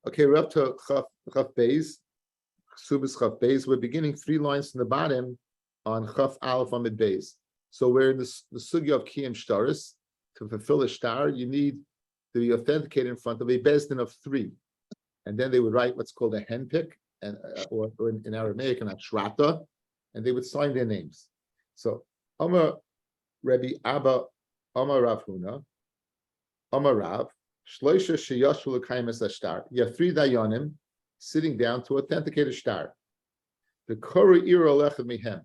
Okay, we're up to Chaf Beis, Kesuvos Chaf Beis. We're beginning 3 lines from the bottom on Chaf Aleph Amid Beis. So we're in the sugya of Kiyam Shtaris. To fulfill a shtar, you need to be authenticated in front of a bezdin of 3, and then they would write what's called a henpick, and or in Aramaic an ashrata, and they would sign their names. So Amar Rabbi Abba, Amar Rav Huna, Amar Rav, Shloisha Sheyashu L'Kayim Es Ashtar. You have 3 dayanim sitting down to authenticate a shtar. The Korah Ira Lechad Mihem,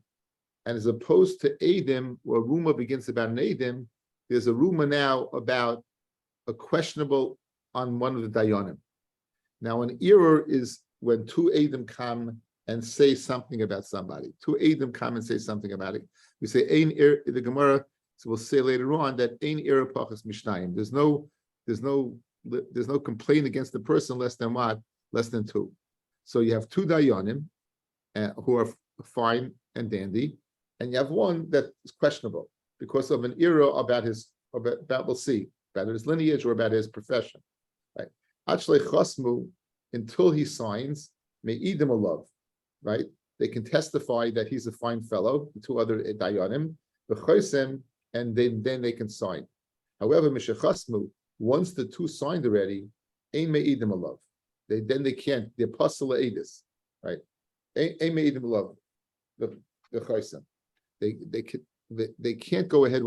and as opposed to Eidim, where rumor begins about an Eidim, there's a rumor now about a questionable on one of the dayanim. Now, an error is when 2 Eidim come and say something about somebody. 2 Eidim come and say something about it. We say Ein Er. The Gemara, so we'll say later on that Ein Er Pachas Mishnayim. There's no complaint against the person less than what? Less than 2. So you have 2 dayanim who are fine and dandy, and you have one that is questionable because of an error about we'll see, about his lineage or about his profession. Right? Achlei chasmu, until he signs, me'idim alav, right? They can testify that he's a fine fellow, the 2 other dayanim, v'choisem, and then they can sign. However, mishachasmu, once the 2 signed already, ein me'idim alav. Then they can't. The apostle edis, right? Ein me'idim alav, the choisem. They can't go ahead.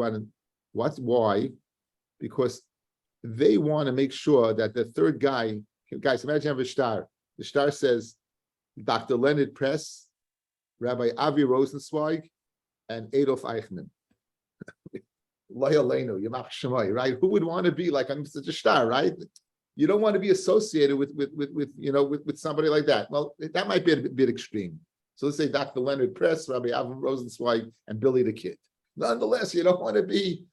Why? Because they want to make sure that the 3rd guy. Guys, imagine you have a shtar. The shtar says Dr. Leonard Press, Rabbi Avi Rosenzweig, and Adolf Eichmann. Right? Who would want to be like on such a shtar, right? You don't want to be associated with somebody like that. Well, that might be a bit extreme. So let's say Dr. Leonard Press, Rabbi Avi Rosenzweig, and Billy the Kid. Nonetheless, you don't want to be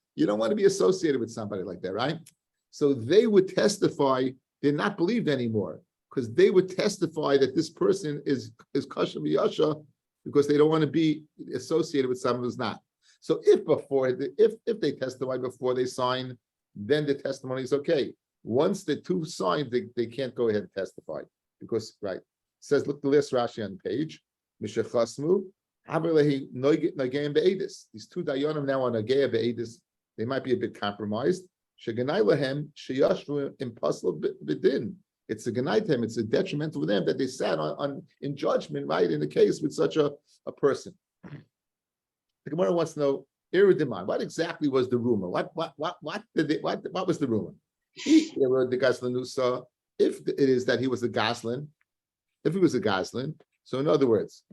associated with somebody like that, right? So they would testify. They're not believed anymore because they would testify that this person is kosher miyasha because they don't want to be associated with someone who's not. So if they testify before they sign, then the testimony is okay. Once the 2 signed, they can't go ahead and testify because right. It says, look the last Rashi on the page. Mishachasmu, these 2 dayanim now on Nageya be'edis, they might be a bit compromised. Sheganai lahem sheyashvu impossible bidin. It's a ganai to them. It's a detrimental to them that they sat on in judgment, right, in the case with such a person. The Gemara wants to know iridiman. What exactly was the rumor? What was the rumor? If it is that he was a goslin, if he was a goslin, so in other words,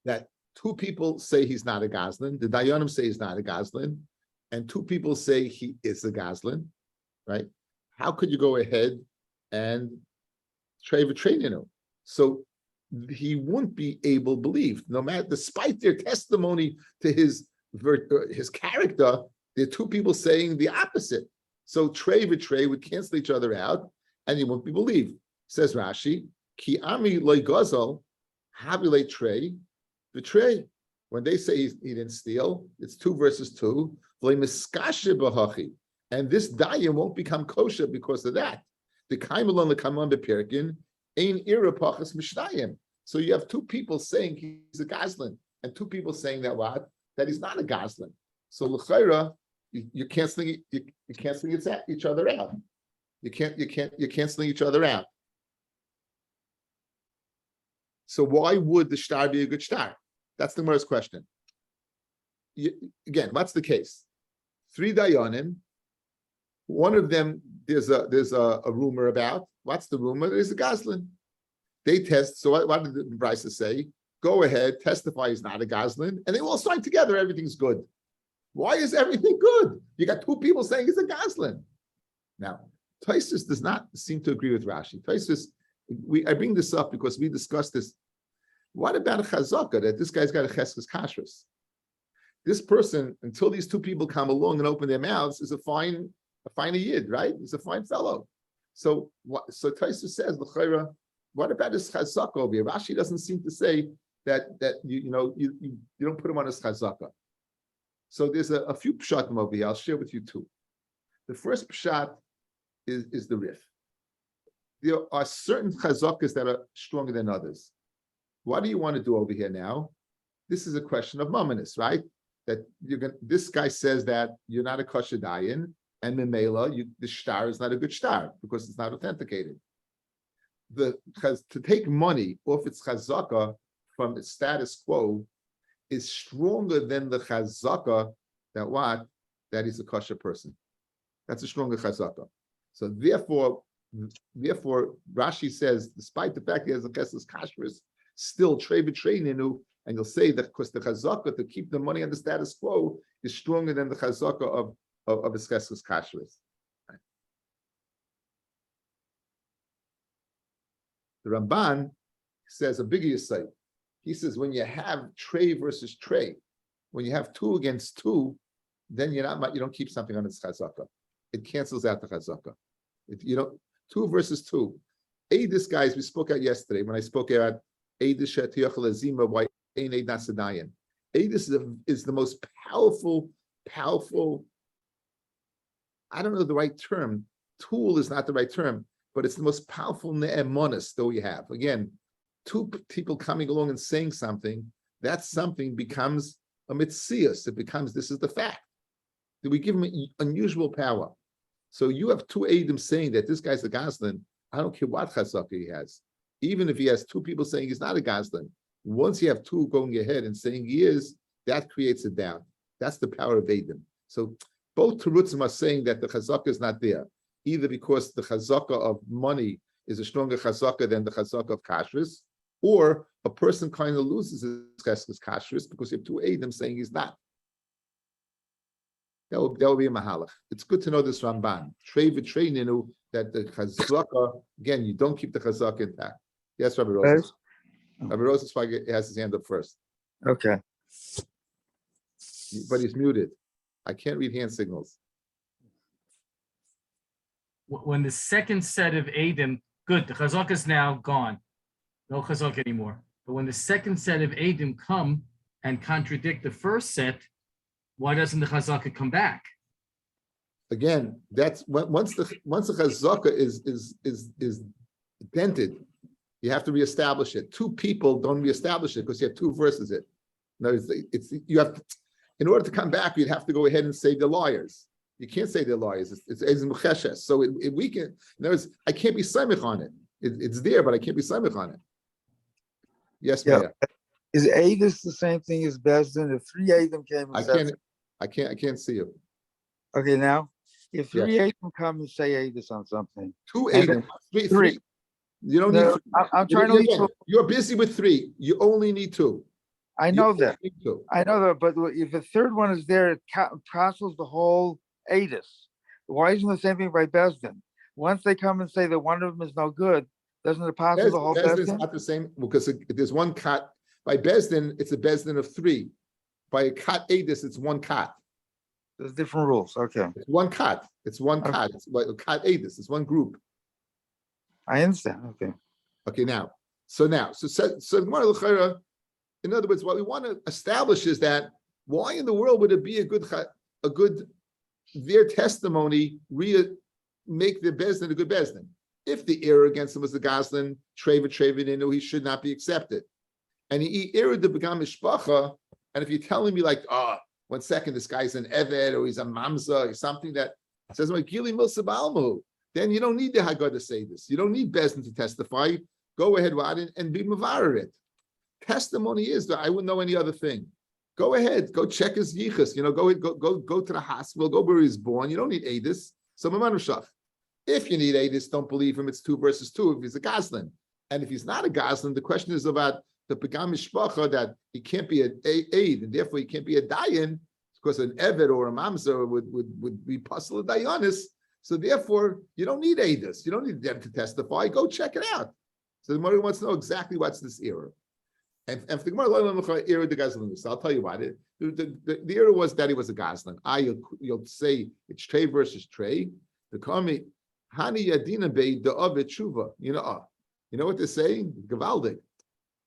that 2 people say he's not a goslin, the dayanim say he's not a goslin, and 2 people say he is a goslin, right? How could you go ahead and train him? So he wouldn't be able to believe, no matter, despite their testimony to his character, there are 2 people saying the opposite. So trey would cancel each other out, and he won't be believed. Says Rashi, Ki ami loy gazal, habilei trey, betray. When they say he didn't steal, it's 2 versus 2. And this dayim won't become kosher because of that. The kaimelon lekamon bepirkin ein ira pachas mishnayim. So you have 2 people saying he's a goslin, and 2 people saying that he's not a goslin. So l'chayra, you're canceling each other out. You're canceling each other out. So why would the shtar be a good shtar? That's the Gemara's question. Again, what's the case? 3 dayanim. One of them, there's a rumor about. What's the rumor? There's a goslin. They test. So what did the Brisa say? Go ahead, testify he's not a goslin, and they all sign together. Everything's good. Why is everything good? You got 2 people saying he's a goslin. Now, Tosfos does not seem to agree with Rashi. Tosfos, I bring this up because we discussed this. What about a chazaka that this guy's got a cheskes kashrus? This person, until these 2 people come along and open their mouths, is a fine yid, right? He's a fine fellow. So Tosfos says, l'chayra, what about his chazaka over here? Rashi doesn't seem to say that you don't put him on his chazaka. So there's a few pshatim over here. I'll share with you 2. The first pshat is the Rif. there are certain chazakas that are stronger than others. What do you want to do over here now? This is a question of mominus, right? That this guy says that you're not a kosher dayan, and memela, the shtar is not a good shtar because it's not authenticated. To take money off its chazaka from its status quo is stronger than the chazaka that he's a kosher person. That's a stronger chazaka. So therefore Rashi says, despite the fact he has a chesed kashrus, still trei b'treininu, and you'll say that because the chazaka to keep the money on the status quo is stronger than the chazaka of his chesed kashrus. Right. The Ramban says a bigger site. He says when you have trei versus trei, when you have 2 against 2, then you don't keep something on its chazaka. It cancels out the chazaka. You don't 2 versus 2. Eidus, guys, we spoke out yesterday when I spoke out Eidus shetiyachal azima why ein eid nasadayan. Eidus is the most powerful. I don't know the right term. Tool is not the right term, but it's the most powerful ne'emonis that we have. Again, 2 people coming along and saying something, that something becomes a mitzias. It becomes, this is the fact. That we give him unusual power. So you have 2 Eidim saying that this guy's a Goslin. I don't care what chazaka he has. Even if he has 2 people saying he's not a Goslin, once you have 2 going ahead and saying he is, that creates a doubt. That's the power of Eidim. So both Terutzim are saying that the chazaka is not there, either because the chazaka of money is a stronger chazaka than the chazaka of kashrus, or a person kind of loses his kashrus because you have 2 Eidim saying he's not. That will be a mahalach. It's good to know this Ramban. Trei v'treininu, that the chazaka, again, you don't keep the chazaka intact. Yes, Rabbi Rosas. Rabbi Rosas has his hand up first. Okay. But he's muted. I can't read hand signals. When the second set of Eidim, good, the chazaka is now gone. No chazaka anymore. But when the second set of Eidim come and contradict the first set, why doesn't the chazaka come back? Again, that's once the chazaka is dented, you have to reestablish it. 2 people don't reestablish it because you have 2 verses. You have to, in order to come back, you'd have to go ahead and say the lawyers. You can't say the lawyers. It's mucheshes. So it weaken. In other words, I can't be samich on it. It's there, but I can't be samich on it. Yes, yeah. Maya. Is Aedis the same thing as Bezdin? If 3 Eidim came and I can't see you. Okay, now if 3 Eidim come and say Aedis on something, 2 Eidim, 3. You don't need. I'm trying to leave. You're busy with 3. You only need 2. I know that. I know that. But if the third one is there, it cancels the whole Aedis. Why isn't the same thing by Bezdin? Once they come and say that one of them is no good, doesn't it cancel the whole Bezdin? Bezdin's not the same because there's one cut. By Bezdin, it's a Bezdin of 3. By a kat Aedis, it's 1 kat. There's different rules. Okay. It's 1 kat. It's 1 kat. It's like a kat Aedis. It's 1 group. I understand. Okay. Okay. In other words, what we want to establish is that why in the world would it be a good their testimony make the Bezdin a good Bezdin? If the error against him was the Goslin, Treva, he should not be accepted. And he erred the Begam Mishpacha. And if you're telling me like, 1 second, this guy's an Eved or he's a Mamza or something that says, Gili Milsa Balmu, then you don't need the Haggadah to say this. You don't need Bezdin to testify. Go ahead, and be Mavarer it. Testimony is that I wouldn't know any other thing. Go ahead, go check his yichus. Go to the hospital, go where he's born. You don't need Aedis. So Mamanushach. If you need Aedis, don't believe him. It's 2 versus 2 if he's a Goslin. And if he's not a Goslin, the question is about the Pegam Mishpacha, that he can't be an Aid, and therefore he can't be a Dayan, because an Eved or a Mamzer would be Pasul Dayanis. So therefore, you don't need Aedis. You don't need them to testify. Go check it out. So the Gemara wants to know exactly what's this error. And if the Gemara error the Goslin, so I'll tell you what it. The error was that he was a Goslin. You'll say it's Trey versus Trey. The Kami Hani Yadina Bei the Ovet Tshuva. You know what they're saying? Gavaldik.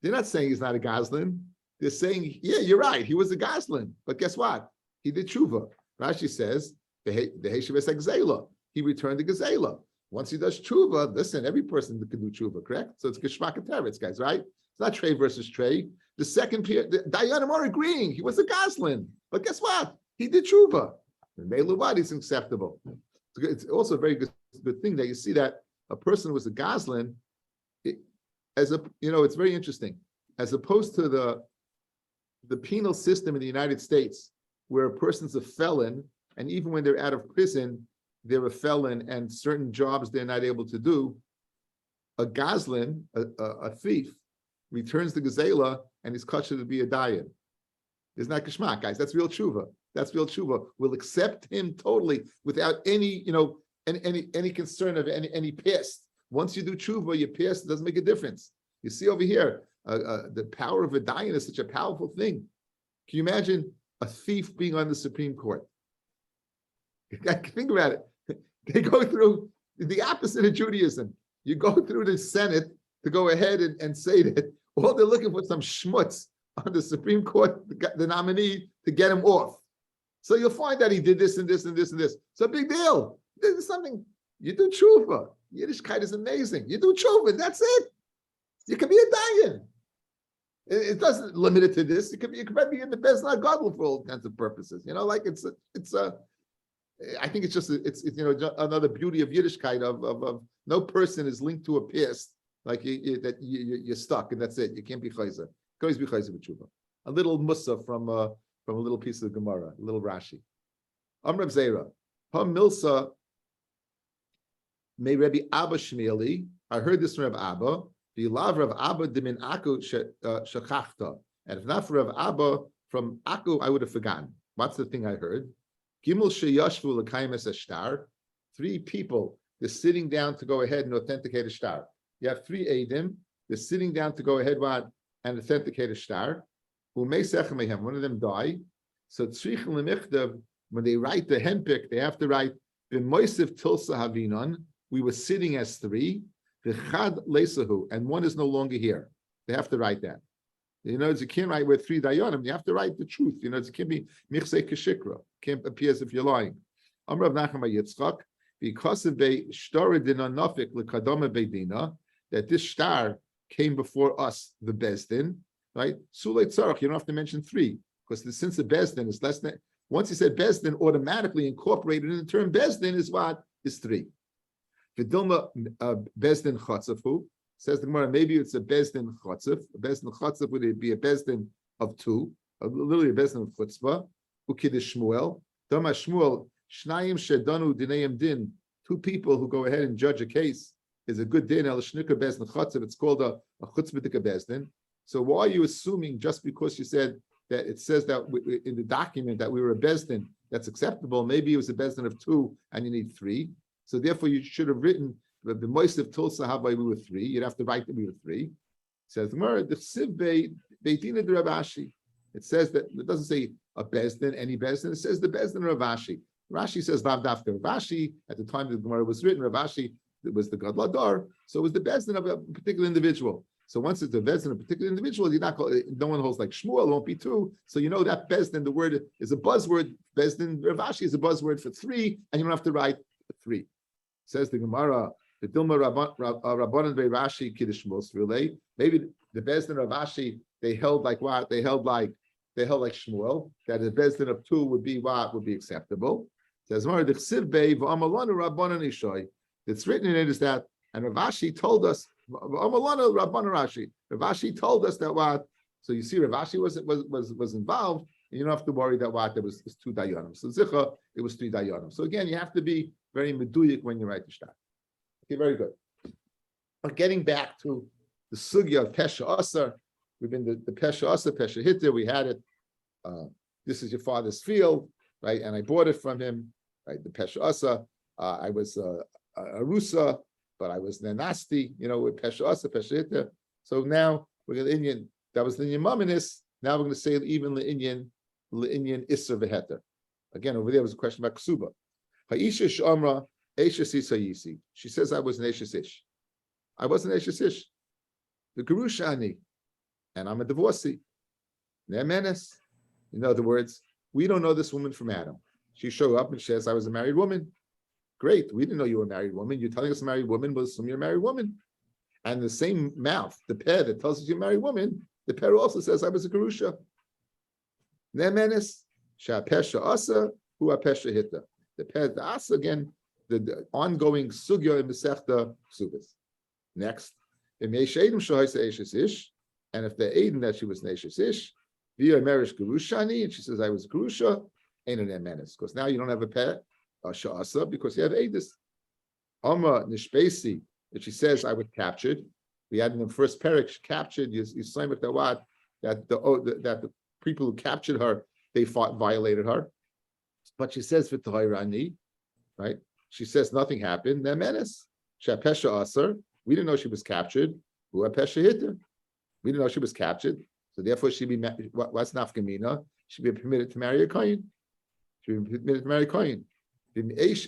They're not saying he's not a Goslin. They're saying, yeah, you're right. He was a Goslin. But guess what? He did tshuva. Rashi says, the Heshiv Gazela. He returned to Gazela. Once he does tshuva, listen, every person can do tshuva, correct? So it's Geshmak and Teretz, guys, right? It's not Trey versus Trey. The second peer, the Dayanim are agreeing. He was a Goslin. But guess what? He did tshuva. The Meiluvad is acceptable. It's also a very good thing that you see that a person was a Goslin, it's very interesting. As opposed to the penal system in the United States, where a person's a felon, and even when they're out of prison, they're a felon, and certain jobs they're not able to do. A Goslin, a thief, returns the Gezela, and he's kosher to be a dayan. It's not kishmak, guys. That's real tshuva. That's real tshuva. We'll accept him totally without any concern of any past. Once you do tshuva, your past doesn't make a difference. You see over here, the power of a dayan is such a powerful thing. Can you imagine a thief being on the Supreme Court? Think about it. They go through the opposite of Judaism. You go through the Senate to go ahead and say that all they're looking for some schmutz on the Supreme Court, the nominee, to get him off. So you'll find that he did this and this and this and this. It's a big deal. This is something, you do tshuva. Yiddishkeit is amazing. You do tshuva, that's it. You can be a dayan. It doesn't limit it to this. You could be in the best not godly for all kinds of purposes. I think it's another beauty of Yiddishkeit of no person is linked to a past like you're stuck and that's it. You can't be chayzer. You can always be chayzer with tshuva. A little musa from a little piece of the Gemara, a little Rashi. Amrav Zera, Ha Milsa, may Rabbi Abba Shmieli. I heard this from Rav Abba. The love Rav Abba dimin Aku shachachta. And if not for Rav Abba from Aku, I would have forgotten. What's the thing I heard? Gimel sheyashvu l'kayim es ashtar. 3 people, they're sitting down to go ahead and authenticate a shtar. You have 3 Eidim, they're sitting down to go ahead and authenticate a shtar. One of them die. So when they write the henpik, they have to write b'moisiv tilsa havinon. We were sitting as 3. V'chad lesahu, and 1 is no longer here. They have to write that. You can't write with 3 dayanim. You have to write the truth. It can't be michse kashikra. Can't appear as if you're lying. Amrav Nachman Yitzchak, because of the shtar dina nafik lekadama beidina, that this shtar came before us, the bezdin, right? Sulei tzarach. You don't have to mention 3, because since the bezdin is less than. Once you said bezdin, automatically incorporated in the term bezdin is what is 3. V'dilma bezdin chotzafu. Says the Gemara, maybe it's a bezdin chotzef. A bezdin chotzef would be a bezdin of 2, literally a bezdin of chutzpah. Ukidish Shmuel. Dama Shmuel, Shnayim Shedanu Dineim Din. 2 people who go ahead and judge a case is a good din. El Shnika bezdin chotzef. It's called a chutzpah bezdin. So why are you assuming just because you said that it says that in the document that we were a bezdin that's acceptable? Maybe it was a bezdin of 2 and you need 3. So therefore, you should have written the Moisiv Tulsa Havai, we were 3. You'd have to write that we were 3. It says the Siv Beitina de Ravashi. It says that it doesn't say a bezdin, any bezdin. It says the bezdin of Ravashi. Rashi says Lav Dafka Ravashi. At the time the Gemara was written, Ravashi was the God Ladar. So it was the bezdin of a particular individual. So once it's the bezdin of a particular individual, no one holds like Shmuel. It won't be 2. So that bezdin, the word is a buzzword. Bezdin Ravashi is a buzzword for 3, and you don't have to write 3. Says the Gemara. The Dilma Rabbanan Be Rashi Kiddush Shmuel. Maybe the Bezdin of Rashi they held like what? They held like Shmuel, that the Bezdin of 2 would be what would be acceptable. Says Mara the Chsiv Be V'Amalanu Rabbanan Ishoy. It's written in it is that, and Ravashi told us V'Amalanu Rabbanan Rashi. Ravashi told us that what. So you see, Ravashi was involved, and you don't have to worry that what there was 2 dayanim. So Zicha, it was 3 dayanim. So again, you have to be very meduyik when you write the shtar. Okay, very good. But getting back to the sugya of Pesha Asar, we've been the Pesha Asar, Pesha Hitter, we had it. This is your father's field, right? And I bought it from him, right? The Pesha Asar. I was a Rusa, but I was Nanasti, with Pesha Asar, Pesha Hitter. So now we're going to Inyan, that was the Inyan Maminis. Now we're going to say even the Inyan Isser Veheter. Again, over there was a question about Ksuba. Ha'isha Sh'amra, she says I was an Eishesish. I wasn't Eishesish. The Gerushani, and I'm a divorcee. Ne'menes. In other words, we don't know this woman from Adam. She showed up and says I was a married woman. Great. We didn't know you were a married woman. You're telling us a married woman, we'll assume you're a married woman. And the same mouth, the peh that tells us you're a married woman, the peh also says I was a Gerusha. Nemenis, Shapesha Asa, Hu Apesha Hitta. The peh, the Asa again, the ongoing sugya in Masechta Kesuvos. Next, and if the Aiden that she was Neshes Ish, via Merish Gerushani, and she says I was Gerusha, ain't an Nemenis. Because now you don't have a peh, Sha'asa, because you have Aedis. Amma Nishbesi, that she says I was captured. We had in the first parak, she captured, you say with the what, that the people who captured her, they violated her. But she says with the Hairani, right? She says nothing happened. Nemenis, Shapesha Asar. We didn't know she was captured. Who Apesha Hitter? We didn't know she was captured. So therefore, she'd be what's nafkamina? She'd be permitted to marry a kohen. She'd be permitted to marry a kohen. And if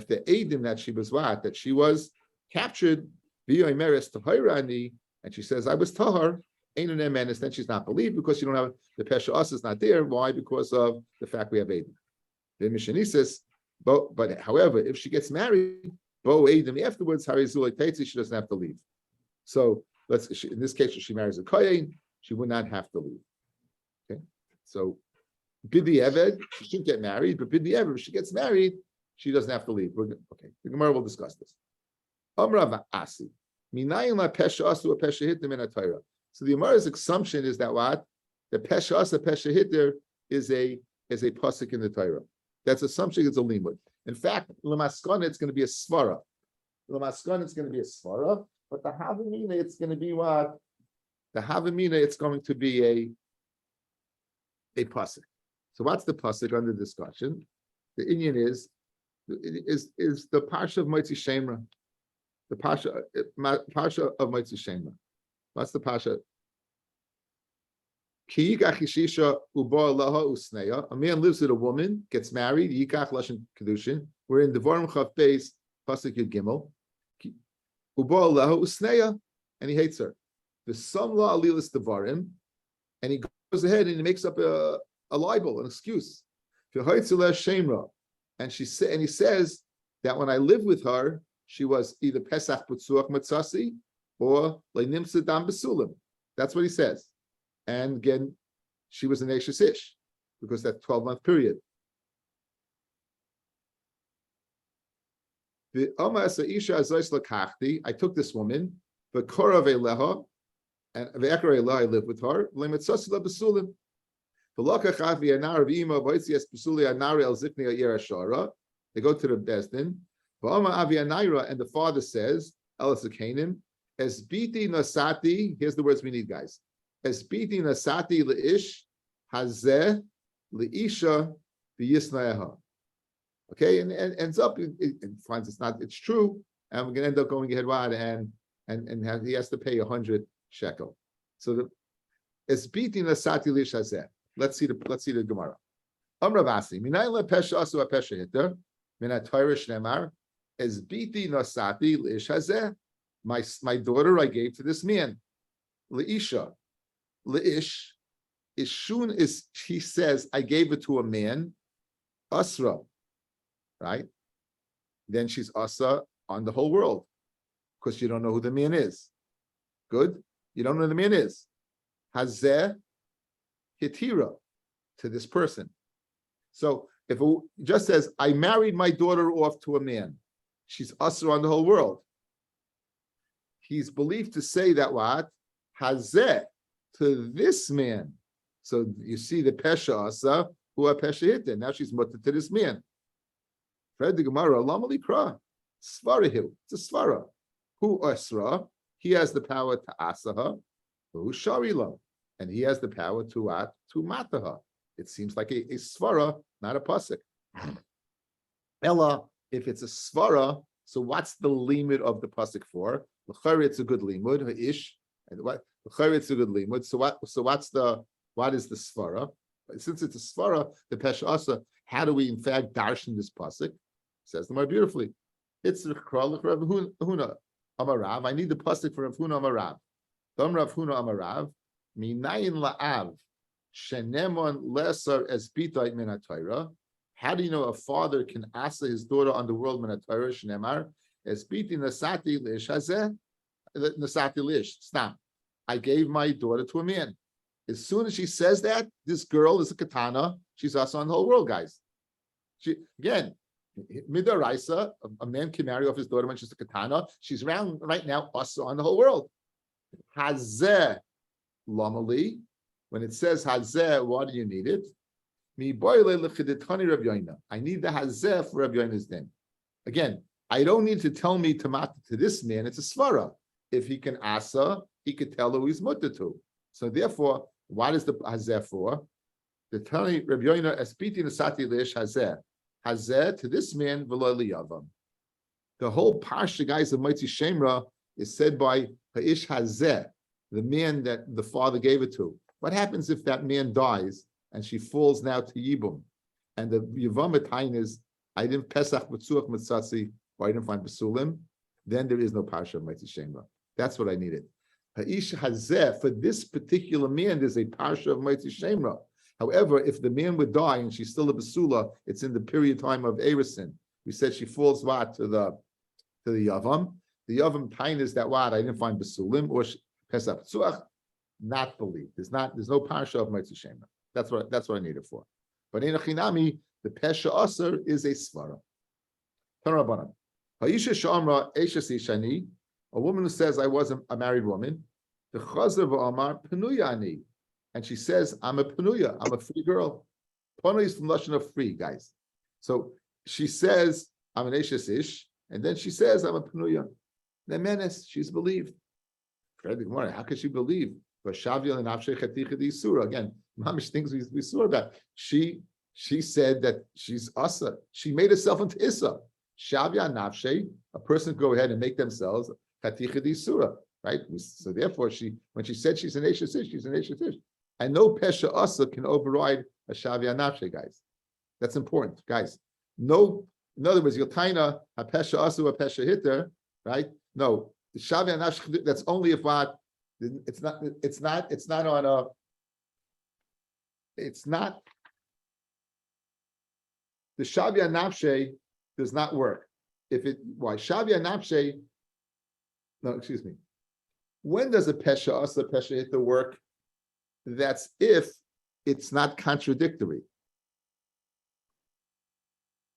the Adim that she was what, that she was captured, via to Hairani, and she says I was tahar, ain't an menace, then she's not believed because you don't have the pesha us is not there. Why? Because of the fact we have Adim. The Mishani says, but however, if she gets married, Bo Adim afterwards, Harizulay Tetzi, she doesn't have to leave. So in this case, if she marries a kohen, she would not have to leave. Okay, so Bidi Eved, she shouldn't get married, but Bidi Eved, if she gets married, she doesn't have to leave. Okay, the Gemara will discuss this. Amrav Asi, Minayin la pesha asu a pesha hitim in a Torah. So the Gemara's assumption is that what the pesha asa pesha hitir is a pasuk in the Torah. That's assumption. It's a limud. In fact, lemaskana it's going to be a svara. Lemaskana it's going to be a svara, but the havamina it's going to be what? The havamina it's going to be a pasuk. So what's the pasuk under discussion? The Indian is the parsha of Motzi Shemra. The parsha of Motzi Shemra. What's the parsha? Ki yikach ishisha uba laha usneya. A man lives with a woman, gets married. Yikach lashon kedushin. We're in Devarim Chav Beis pasuk Yud Gimel. Uba laha usneya, and he hates her. The samla alilas Devarim, and he goes ahead and he makes up a libel, an excuse. And he says that when I lived with her, she was either Pesach B'tzuach Matzasi or Leinimsa Dam Besulim. That's what he says. And again, she was an Eishes Ish because that 12-month period. The Amasa Isha Azois Lakachti, I took this woman, but Korav Eleha, and Ve'ekar Eleha, I lived with her, Leimetzasi La Besulim. They go to the Bezdin. And the father says, here's the words we need, guys. Esbiti nasati leish hazeh leisha v'yisnaeha. Okay, and ends up it finds it's true, and we're gonna end up going ahead and he has to pay 100 shekel. So the esbiti nasati leish hazeh. Let's see the Gemara. Amravasi, minayla pesha asu pesha hitter, minatayrish nemar, esbiti nasati leish hazeh. My daughter I gave to this man, leisha. Leish, Ishun is, he says, I gave it to a man, Asra, right? Then she's Asa on the whole world, because you don't know who the man is. Good? You don't know who the man is. Hazeh Hitira to this person. So if it just says, I married my daughter off to a man, she's Asa on the whole world. He's believed to say that what? Hazeh to this man. So you see the Pesha Asa, who are Pesha Hitta. Now she's mutter to this man. Fred the Gemara, Lamali Kra, Svarahill, it's a Svara. Who Asra, he has the power to Asaha, who Sharila, and he has the power to what? To Mataha. It seems like a Svara, not a Pasuk. Ella, if it's a Svara, so what's the limit of the Pasuk for? L'chari, it's a good limud, ish, and what? It's a good limud. So what is the svara? Since it's a svara, the pesha asa, how do we in fact darshan this pasuk? Says the more beautifully. It's the kralik Rav Huna Amarav. I need the pasuk for Rav Huna Amarav. Dam Rav Huna Amarav. Minayin la'av shenemon lesar es bitay min haTorah. How do you know a father can asa his daughter on the world when a Torah shnemar es biti nasati lish hazeh nasati lish? Stop. I gave my daughter to a man. As soon as she says that, this girl is a katana. She's asa on the whole world, guys. She again, midaraisa, a man can marry off his daughter when she's a katana. She's around right now asa on the whole world. Hazeh lamali. When it says hazeh, why do you need it? I need the hazeh for Rabbi Yona's din. Again, I don't need to tell me to this man. It's a svara. If he can asa, he could tell who he's mutter to. So therefore, what is the hazeh for? The Tani Rabbi Yona espiti nasati lish hazeh. Hazeh to this man v'lo liyavam. The whole parsha, guys, of Motzi Shemra is said by Ha'ish hazeh, the man that the father gave it to. What happens if that man dies and she falls now to Yibum? And the Yivam is, I didn't Pesach B'tzuach Mitzatzi, or I didn't find Basulim, then there is no Parsha of Motzi Shemra. That's what I needed. Ha'ish hazeh, for this particular man, there's a Parsha of Motzi Shemra. However, if the man would die and she's still a Basula, it's in the period time of Erisin. We said she falls what to the Yavam. The Yavam tain is that what I didn't find Basulim or Pesach B'tzuach. Not believed. There's no parsha of Motzi Shemra. That's what I need it for. But in a chinami, the pesha aser is a svara. Tarabanan. Haisha shamra eshes ishani, a woman who says I was a married woman. The chazer v'amar penuyani, and she says I'm a penuya. I'm a free girl. Panu is from lashon of free, guys. So she says I'm an eshes ish, and then she says I'm a penuya. Nemenes, she's believed. How could she believe? But Shavia and Nafshe Chaticha di Surah. Again, Mamish things we saw about. She said that she's Asa. She made herself into Issa. Shavia and Nafshe, a person could go ahead and make themselves Chaticha di Surah, right? So therefore, when she said she's an Eshes Ish, she's an Eshes Ish. And no Pesha Asa can override a Shavia Nafshe, guys. That's important, guys. No, in other words, Yotaina, a Pesha Asa, a Pesha Hitter, right? No, the Shavia Nafshe, that's only if what. It's not the Shavia Nafshe does not work. Shavia Nafshe, no, excuse me. When does a Pesha Asa Pesha Hitta work? That's if it's not contradictory.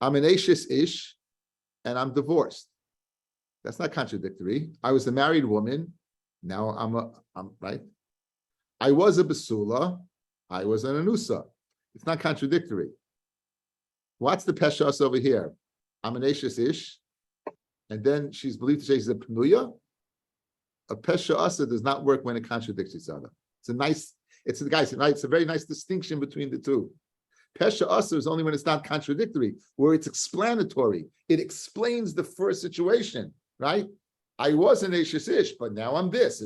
I'm an Ashes Ish and I'm divorced. That's not contradictory. I was a married woman. Now I'm right. I was a Basula. I was an Anusa. It's not contradictory. What's the Peshas over here? I'm an Ashes Ish. And then she's believed to say she's a Pnuya. A Pesha Asa does not work when it contradicts each other. It's a very nice distinction between the two. Pesha Asa is only when it's not contradictory, where it's explanatory. It explains the first situation, right? I was an Ashes Ish, but now I'm this,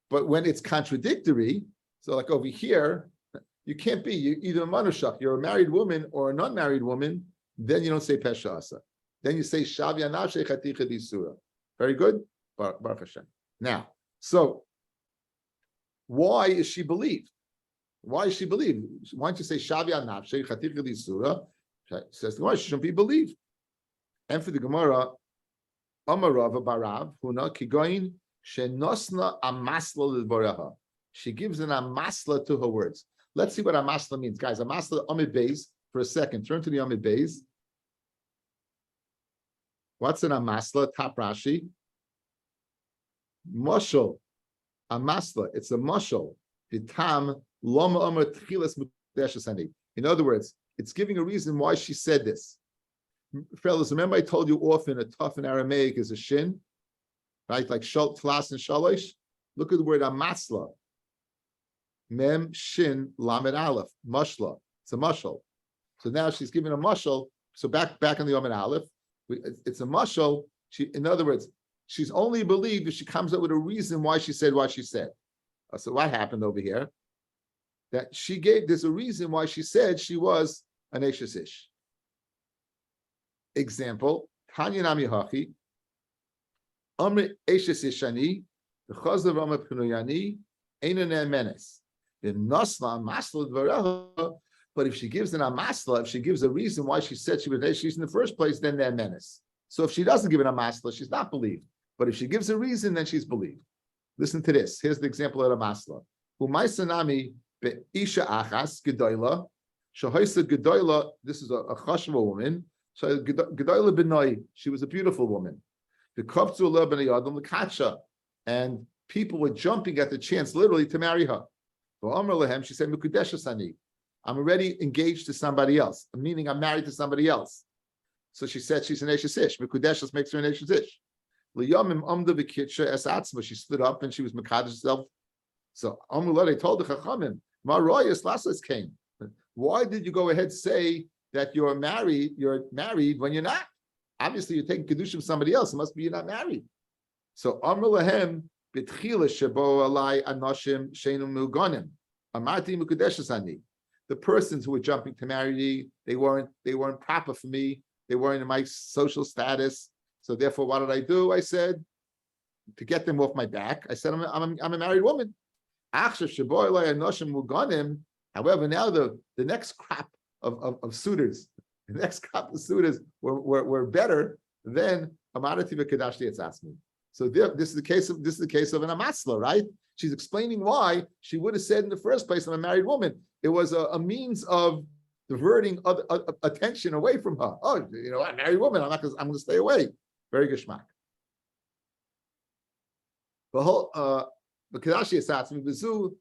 But when it's contradictory, so like over here, you can't be either a manushak, you're a married woman or an unmarried woman, then you don't say Pesha Asa. Then you say Shavia Nafshe Chaticha di Surah. Very good? Baruch Hashem. Now, so why is she believed? Why is she believed? Why don't you say Shavia Nafshe Chaticha di Surah? Says the Gemara, she shouldn't be believed. And for the Gemara, Amarava Barav, Huna Kigoin, Shenosna Amasla Lidboreha. She gives an Amasla to her words. Let's see what Amasla means. Guys, Amasla Amid Beis, for a second. Turn to the Amid Beis. What's an Amasla? Top Rashi. Moshel. Amasla. It's a moshel. Vitam Loma Amar Tchilas Mudeshasani. In other words, it's giving a reason why she said this. Fellas, remember I told you often a tough in Aramaic is a shin, right? Like shal, tlas, and shalosh. Look at the word amasla. Mem, shin, lamed aleph, mushla. It's a mushal. So now she's giving a mushal. So back on the lamed aleph, it's a mushal. In other words, she's only believed if she comes up with a reason why she said what she said. So what happened over here? That there's a reason why she said she was an Ashes Ish. Example, Tanya Nami Hachi, Amri Eshes Ishani, the Chazav Amr Punuyani, Einan Menes. The Nasla Masla Dvareha, But if she gives an amasla, if she gives a reason why she said she was she's in the first place, then they're menace. So if she doesn't give an amasla, she's not believed. But if she gives a reason, then she's believed. Listen to this. Here's the example of amasla. Umaysanami be'isha achas gedoyla, shahoisa gedoyla. This is a chashva woman. So gedoyla benoi. She was a beautiful woman. The kapzu le b'nei adam l'kacha, and people were jumping at the chance, literally, to marry her. She said, "Mikudeshasani, I'm already engaged to somebody else, meaning I'm married to somebody else." So she said she's an Eshes Ish. Mikudeshas makes her an Eshes Ish. L'yamim amda v'kitsha es atzma. She stood up and she was mekadosh herself. So Amrullah told the Chachamim, "Ma royas lasas came. Why did you go ahead and say that you're married? You're married when you're not. Obviously, you're taking kedusha from somebody else. It must be you're not married." So Amrulahem b'tchila shebo alai anoshim sheinu muganim amarti mukudeshasani. The persons who were jumping to marry, they weren't proper for me. They weren't in my social status. So therefore, what did I do? I said, to get them off my back, I said, I'm a married woman. However, now the next crop of suitors, the next crop of suitors were better than Amarati v'kedashti etzasmi. So this is the case of an amasla, right? She's explaining why she would have said in the first place, I'm a married woman. It was a means of diverting attention away from her. Oh, I'm a married woman. I'm going to stay away. Very geschmack. The whole Kedashi Esatzmi Bezu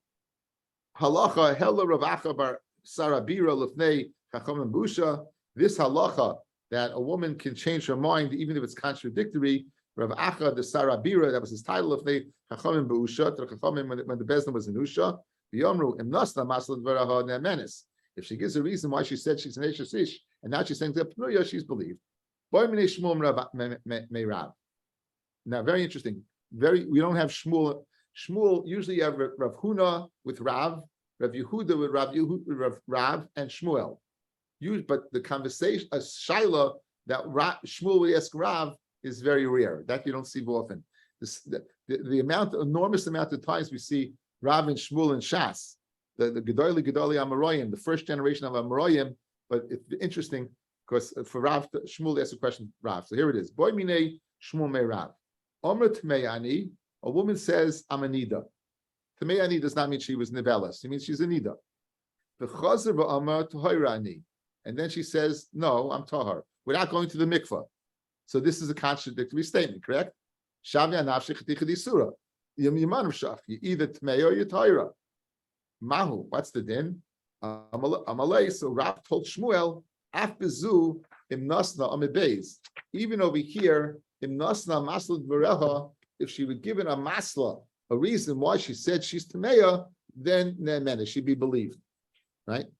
halacha hella ravacha bar sarabira lefnei chacham busha. This halacha that a woman can change her mind even if it's contradictory. Rav Acha the Sarabira, that was his title of the Chachamim Beusha, to Chachamim when the Bezdin was in Usha. V'yomru imnasna masal dvaraha ne'menes. If she gives a reason why she said she's an Eshes Ish, and now she's saying to Pnuya, she's believed. Boy minei Shmuel Rav. Now, very interesting. We don't have Shmuel. Shmuel usually you have Rav Huna with Rav Yehuda with Rav, and Shmuel. But the conversation, a shaila that Shmuel would ask Rav, is very rare. That you don't see often. The enormous amount of times we see Rav and Shmuel and Shas, the Gedoli Amoraim, the first generation of Amoraim. But it's interesting because for Rav, Shmuel asks a question. Rav, so here it is. Boy minei Shmuel me Rav. Omer Tmeyani. A woman says, "I'm a nida." Tmeyani does not mean she was nivelas. It means she's a nida. The Chazer ba'Omer Tohairani, and then she says, "No, I'm tahar," without going to the mikvah. So this is a contradictory statement, correct? Shavya nafshich tichadisura. You're either tmei or you're taira. Mahu, what's the din? Amalei. So Rav told Shmuel, af bezu imnasna amibeis. Even over here, imnasna masla dvareha. If she would give it a masla, a reason why she said she's tmeya, then ne'emena, she'd be believed, right?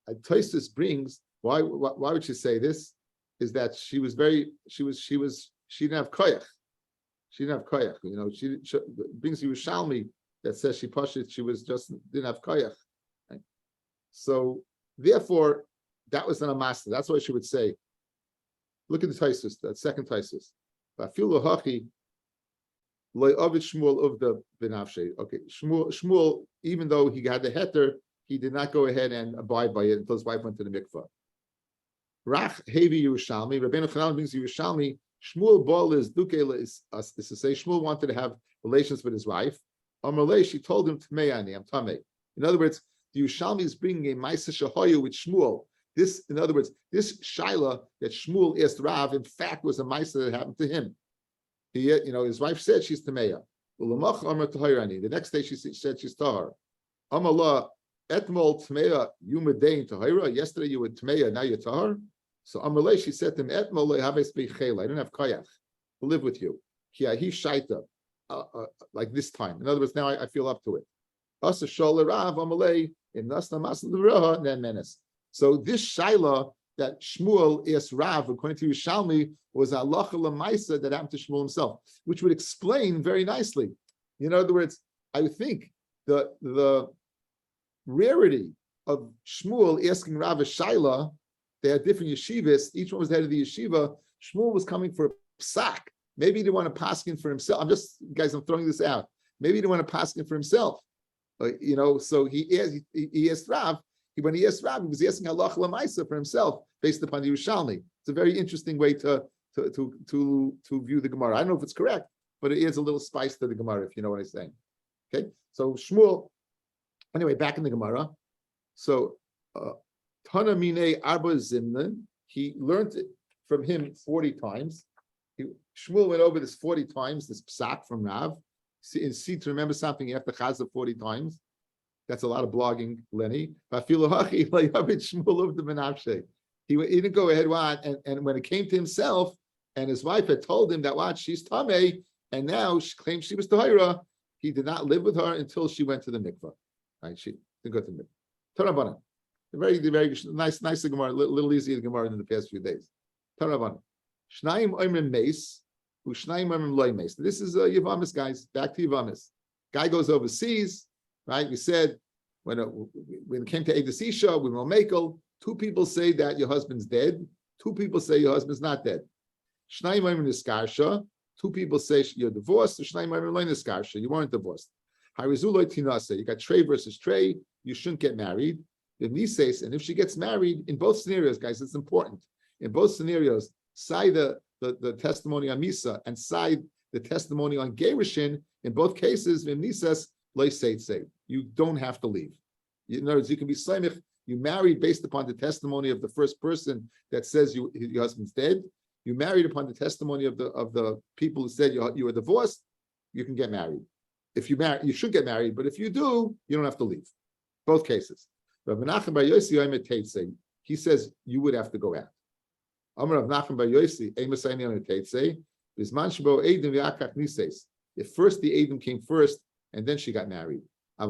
Tosfos brings. Why would she say this? Is that she didn't have koyach. She didn't have koyach. She brings you Shalmi that says she didn't have koyach. Right? So therefore, that was an amasla. That's what she would say. Look at the Tosfos, that second Tosfos. Vafilu hachi loy ovid Shmuel of the benafshe. Okay, Shmuel, even though he had the heter, he did not go ahead and abide by it until his wife went to the mikvah. Rach Hevi Yerushalmi, Rabbeinu Chanan brings Yerushalmi. Shmuel Bol is Dukela is to say Shmuel wanted to have relations with his wife. Amalei, she told him Tmeyani, I'm Tamei. In other words, the Yerushalmi is bringing a Maisa Shahoyu with Shmuel. This, in other words, this Shaila that Shmuel asked Rav, in fact, was a Maisa that happened to him. His wife said she's Tameya. The next day she said she's Tahar. Amalah Etmol Tmeya Yumadein Tahira. Yesterday you were Tmeya, now you're Tahar. So Amalei, she said to him, Etmol Lehaves Bechela. I don't have Kayach to live with you. Kia he shaita like this time. In other words, now I feel up to it. Asa Shola Rav Amalei in Nasna Masla Nen Menes. So this Shaila that Shmuel asked Rav, according to Yerushalmi, was halacha l'maisa that happened to Shmuel himself, which would explain very nicely. In other words, I would think the rarity of Shmuel asking Rav a Shaila, they had different yeshivas, each one was the head of the yeshiva. Shmuel was coming for a psak. Maybe he didn't want to paskin for himself. I'm throwing this out. Maybe he didn't want to paskin for himself. So he asked Rav. When he asked Rav, he was asking Allah Lamaisa for himself based upon the Yerushalmi. It's a very interesting way to view the Gemara. I don't know if it's correct, but it adds a little spice to the Gemara, if you know what I'm saying. Okay, so Shmuel. Anyway, back in the Gemara. So Tana Mine Arba Zimnan, he learned it from him 40 times. Shmuel went over this 40 times, this psak from Rav. See to remember something, you have to chazah 40 times. That's a lot of blogging, Lenny. He didn't go ahead, and when it came to himself, and his wife had told him that she's tamei, and now she claims she was tahira, he did not live with her until she went to the mikvah. Right? She didn't go to the mikvah. Tarabanan. Very nice Gemara, a little easier Gemara than the past few days. Tarabanan. Shnayim oimrim meis, u'shnayim oimrim loy meis. This is Yavamis, guys. Back to Yavamis. Guy goes overseas, right? We said when it came to Eidas Isha, we will makel. 2 people say that your husband's dead. 2 people say your husband's not dead. Shnayim oimrim niskarsha. 2 people say you're divorced. Shnayim oimrim loy niskarsha. You weren't divorced. Harizuloy tinase. You got Trey versus Trey. You shouldn't get married. If Nises, and if she gets married, in both scenarios, guys, it's important. In both scenarios, side the testimony on Misa and side the testimony on Gerushin. In both cases, in Nises, you don't have to leave. In other words, you can be Saimich, you married based upon the testimony of the first person that says your husband's dead. You married upon the testimony of the people who said you were divorced. You can get married. If you marry, you should get married, but if you do, you don't have to leave. Both cases. Rabbi Nachman bar Yossi, he says you would have to go out. Amar Rav Nachman bar Yossi, if first the Edom came first and then she got married. But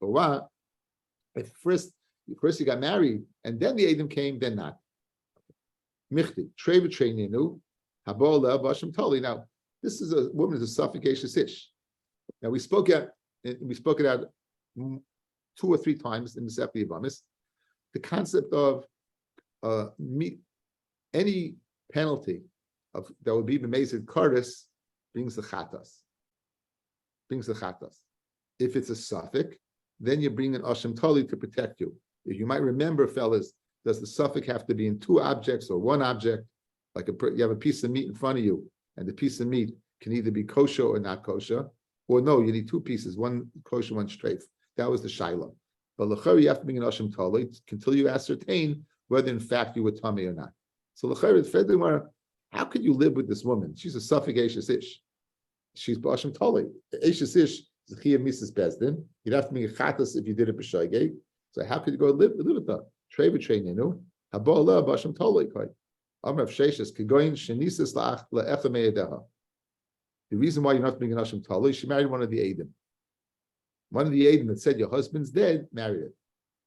what? If first you got married and then the Edom came, then not. Now, this is a woman is a suffocacious ish. Now we spoke it out 2 or 3 times in the Sefer Yavamis. The concept of any penalty that would be b'mezid kardis brings the chatas. If it's a suffix, then you bring an asham tali to protect you. If you might remember, fellas, does the suffix have to be in 2 objects or 1 object? Like you have a piece of meat in front of you, and the piece of meat can either be kosher or not kosher, or no, you need 2 pieces, 1 kosher, 1 streif. That was the shaila. But l'chari, you have to bring an asham tali until you ascertain whether in fact you were tummy or not. So l'chari, how could you live with this woman? She's a suffocacious ish. She's b'asham tali. Ashes ish is a chiyuv misas bezdin. You'd have to make a chatas if you did it b'shoigeg. So how could you go live with her? Trei v'trei nenu. Habolah b'asham tali koi. Amrav sheishes kegoyin shenisas la'echa me'edeha. The reason why you're not bringing asham tali, she married one of the Edom. One of the Edom that said your husband's dead, married it.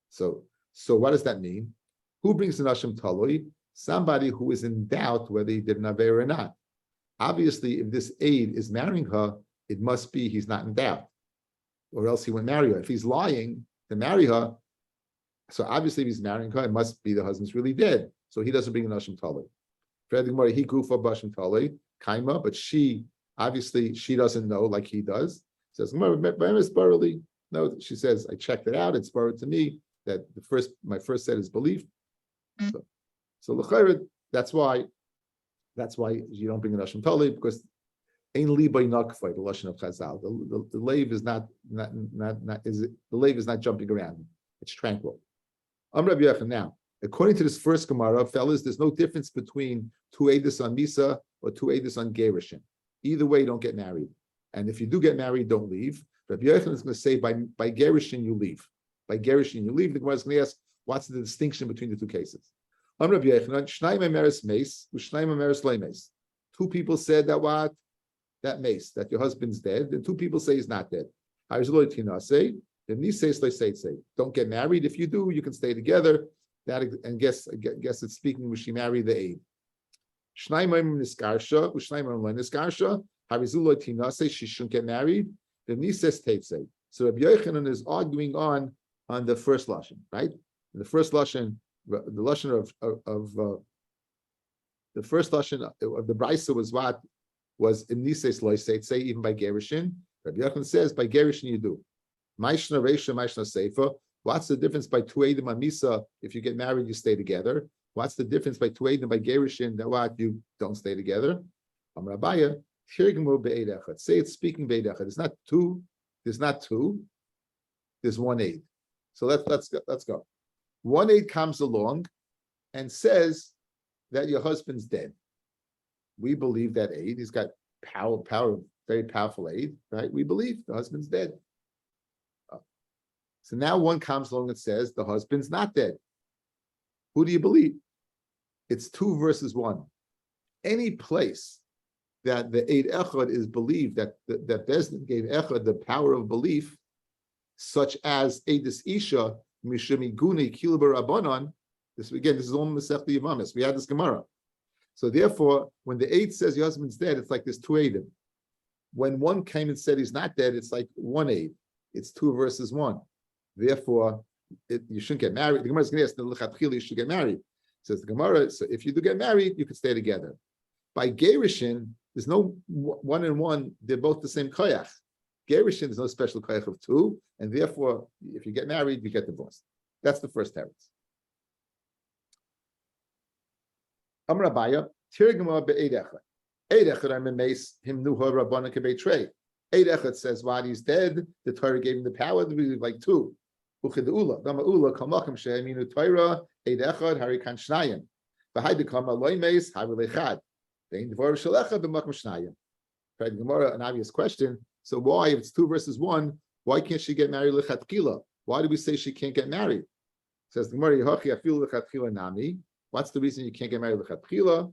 So what does that mean? Who brings an asham tali? Somebody who is in doubt whether he did an aver or not. Obviously, if this aid is marrying her, it must be he's not in doubt, or else he wouldn't marry her. If he's lying to marry her, so obviously if he's marrying her, it must be the husband's really dead. So he doesn't bring an asham tali. He gufa b'asham tali kaima, but she doesn't know like he does. Says no, she says I checked it out. It's borrowed to me that my first set is belief. So l'chayred, that's why you don't bring an asham tali, because ein li by nakfay, the lashon of Chazal. The lave is not the lave is not jumping around. It's tranquil. Rabbi Yochanan. Now, according to this first Gemara, fellas, there's no difference between 2 edus on Misa or 2 edus on Gerushin. Either way, don't get married. And if you do get married, don't leave. Rabbi Yochanan is going to say by Gerushin you leave. By Gerushin you leave. The Gemara is going to ask, what's the distinction between the 2 cases? Rabbi Yochanan, Shnayim Emeres Meis, U'Shnayim Emeres Lo Meis. 2 people said that what? That mace, that your husband's dead, and 2 people say he's not dead. Don't get married. If you do, you can stay together. That and guess it's speaking when she married the aid. She shouldn't get married. So Rabbi Yochanan is arguing on the first lashon, right? The first lashon, the lashon of the first lashon of the brisa was what? Was in Nises Loiseit, say even by Gerushin, Rabbi Yochanan says by Gerishin you do. Maishna Reisha, Maishna Seifa. What's the difference by two Eidim on Misa? If you get married, you stay together. What's the difference by two Eidim by Gerishin? That what you don't stay together? Rabbi, say it's speaking Be'ed Echad. It's not two. There's not two. There's one Eid. So let's go. One Eid comes along and says that your husband's dead. We believe that Eid. He's got power, very powerful Eid, right? We believe the husband's dead. So now one comes along and says the husband's not dead. Who do you believe? It's 2 versus 1. Any place that the Eid Echad is believed, that Bezdin gave Echad the power of belief, such as Eidus Isha, Mishemiguni, Kilbar Abanon. This is all Masech Yavamis. We had this Gemara. So therefore, when the Eid says your husband's dead, it's like there's 2 Eidim. When one came and said he's not dead, it's like 1 Eid. It's 2 versus 1. Therefore, you shouldn't get married. The Gemara is going to ask, you should get married. Says the Gemara, so if you do get married, you can stay together. By Gerishin, there's no 1 and 1, they're both the same koyach. Gerishin, there's no special koyach of 2, and therefore, if you get married, you get divorced. That's the first teretz. Amar Abaya, Tirgama be'eid echad. Eid echad I'm a mace, him nuha rabbana kebei trey. Eid echad says, while he's dead, the Torah gave him the power to be like 2. Uchid ula, dama ula, kalmachim she'eminu Torah, Eid echad, hari kan shnayim. V'hai dekama loy mace, hari lechad. Ve'in dvor shalecha b'makim shnayim. Right, Gemara, an obvious question. So why, if it's 2 versus 1, why can't she get married lechatchila? Why do we say she can't get married? Says the Gemara, Yehochi afilu lechatchila nami. What's the reason you can't get married lechatchila?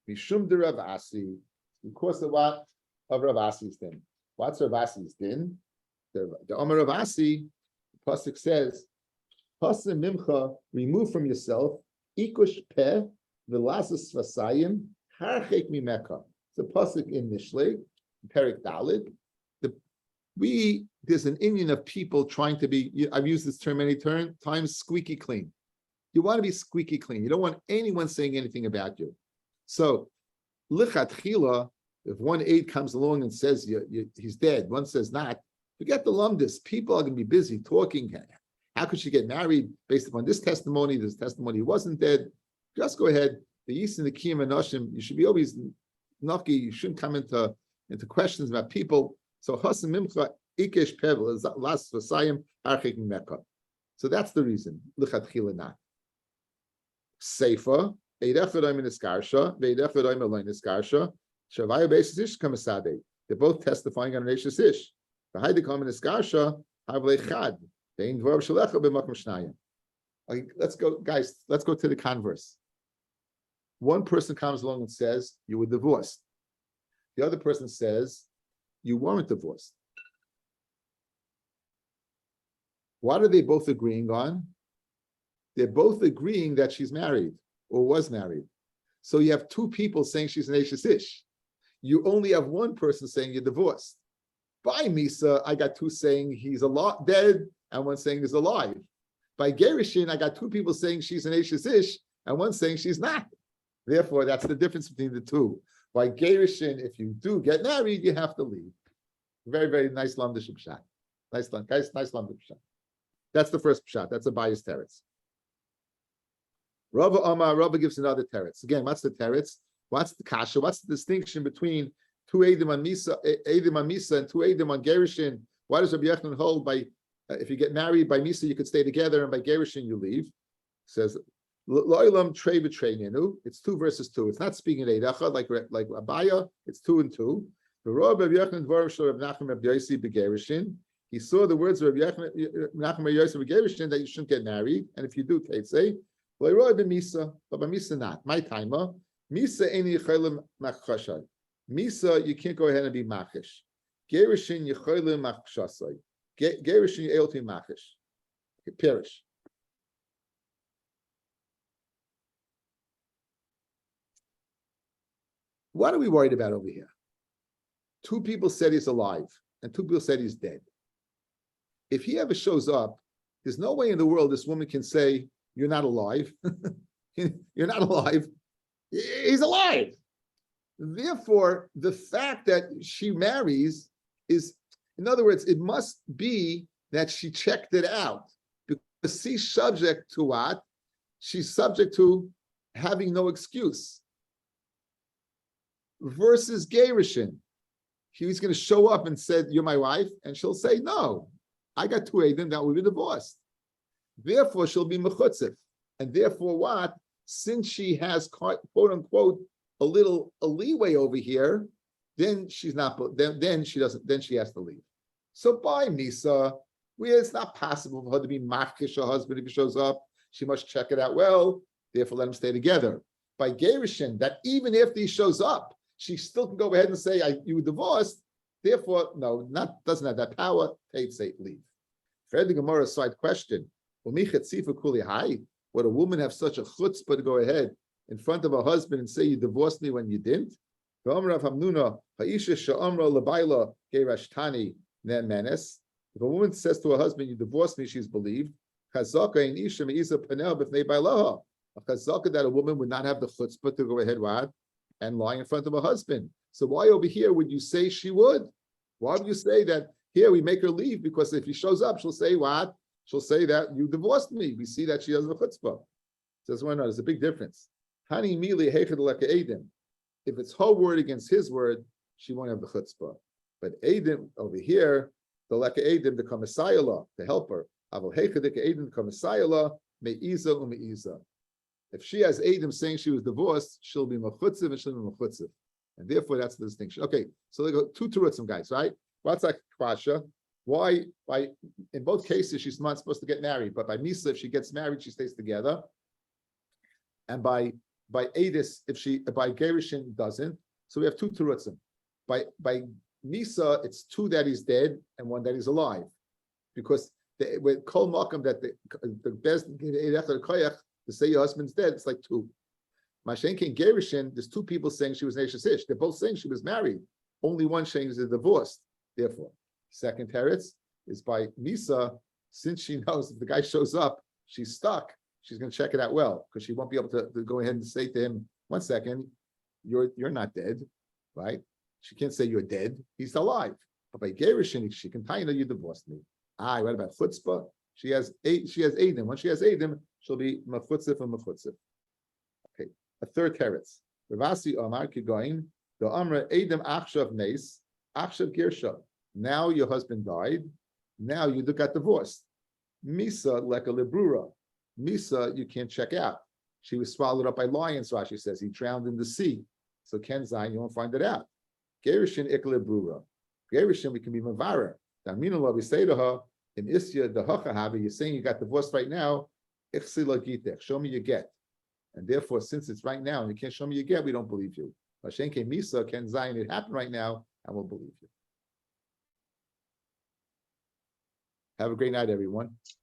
Mishum de Rav Asi. Because of what? Of Rav Asi's din. What's Rav Asi's din? The Omer Rav Asi, the pasuk says, "Pasuk mimcha, remove from yourself, ikush peh v'lasas vasayim harchek mimeka." It's a pasuk in Mishlei, Perik Dalid. There's an Indian of people trying to be, I've used this term many times, squeaky clean. You want to be squeaky clean. You don't want anyone saying anything about you. So, lichatchila, if one aide comes along and says he's dead, one says not, forget the lumdis. People are going to be busy talking. How could she get married based upon this testimony he wasn't dead? Just go ahead. The Yis and the Kiyam and Noshim, you should be always nucky. You shouldn't come into questions about people. So Hasan Mimcha Ikesh Pevel is last Vasayim Archik Mecca. So that's the reason. Lichatchila not. Seifa, Eidechadayim in Iskarsha, Veidechadayim Elain Iskarsha, Shavaya basis Ish Kamasade. They're both testifying on an Ish Ish. The Haidikam in Iskarsha, Havle Chad, Vein Dvor Shalecha B'Makom Shnayim. Let's go, guys, let's go to the converse. One person comes along and says, you were divorced. The other person says, you weren't divorced. What are they both agreeing on? They're both agreeing that she's married or was married. So you have 2 people saying she's an Ashes Ish. You only have 1 person saying you're divorced. By Misa, I got 2 saying he's dead and 1 saying he's alive. By Gerishin, I got 2 people saying she's an Ashes Ish and 1 saying she's not. Therefore, that's the difference between the 2. By Gerishin, if you do get married, you have to leave. Very, very nice lamdishim shot. Nice lamdishim shot. That's the first shot. That's a biased teretz. Rabbi gives another teretz. Again, what's the teretz? What's the kasha? What's the distinction between 2 eidim on Misa and 2 eidim on Gerishin? Why does Rabbi Yochanan hold by if you get married by Misa you could stay together and by Gerishin you leave? It says Lo'ilam trei b'trei nenu. It's 2 versus 2. It's not speaking Eid Echad like Abaya. It's 2 and 2. The Rabbi Yochanan dvar shel Rav Nachman Rav Yosi b'Gerishin. He saw the words of Rav Nachman Rav Yosi b'Gerishin that you shouldn't get married, and if you do, say Lo'iroi b'Misa, but by Misa not. My timer. Misa eni yichaylim machshashay. Misa you can't go ahead and be machish. Gerishin yichaylim machshasay. Gerishin you able to be machish. Perish. What are we worried about over here? 2 people said he's alive, and 2 people said he's dead. If he ever shows up, there's no way in the world this woman can say, you're not alive. You're not alive. He's alive. Therefore, the fact that she marries is, In other words, it must be that she checked it out, because she's subject to what? She's subject to having no excuse. Versus Gerushin. He's going to show up and said, "You're my wife," and she'll say, "No, I got two Eidim that will be divorced." Therefore, she'll be mechutzif. And therefore, what? Since she has quote unquote a leeway over here, then she's not. Then she doesn't. Then she has to leave. So by Misa, it's not possible for her to be machkish her husband if he shows up. She must check it out well. Therefore, let them stay together. By Gerushin, that even if he shows up, she still can go ahead and say, "You were divorced." Therefore, no, doesn't have that power. Tate say leave. Fred the Gemara side question. Would a woman have such a chutzpah to go ahead in front of her husband and say, "You divorced me," when you didn't? If a woman says to her husband, "You divorced me," she's believed. A chazaka that a woman would not have the chutzpah to go ahead and lie in front of her husband. So why over here would you say she would? Why would you say that here we make her leave? Because if he shows up, she'll say what? She'll say that you divorced me. We see that she has a chutzpah. Says, well, no, there's a big difference. If it's her word against his word, she won't have the chutzpah. But Eidim over here, the leka Eidim, the kamisayala, the helper. If she has Eidim saying she was divorced, she'll be mechutziv and she'll be mechutziv. And therefore, that's the distinction. Okay, so they go two terutzim, guys, right? What's that kwasha? Why? In both cases, she's not supposed to get married, but by Misa, if she gets married, she stays together. And by Eidis, by Gerushin doesn't. So we have two terutzim. By Misa, it's two that he's dead and one that he's alive, because with kol makam that the best to say your husband's dead, it's like two. Mashenkin Gerushin, there's two people saying she was Neshes Ish. They're both saying she was married. Only one saying she's divorced. Therefore, second teretz is by Misa. Since she knows if the guy shows up, she's stuck. She's going to check it out well, because she won't be able to go ahead and say to him, "1 second, you're not dead," right? She can't say you're dead. He's alive. But by Gerushin, she can tell you divorced me. What about chutzpah? She has Eidim. When she has Eidim, she'll be mechutzif and mechutzif. Okay. A third teretz. Ravasi Omar Kigoin, the Amra Eidim Achshav Nes, Achshav Girsha. Now your husband died. Now you got divorced. Misa leka lebrura. Misa, you can't check out. She was swallowed up by lions, Rashi says. He drowned in the sea. So Ken Zayin, you won't find it out. Gerushin ikle brura. Gerushin, we can be mavarer. We say to her, in Isya, the Hachahabi, you're saying you got divorced right now, show me your get. And therefore, since it's right now and you can't show me your get, we don't believe you. Vashenke Misa, Ken Zayin, it happened right now, and we'll believe you. Have a great night, everyone.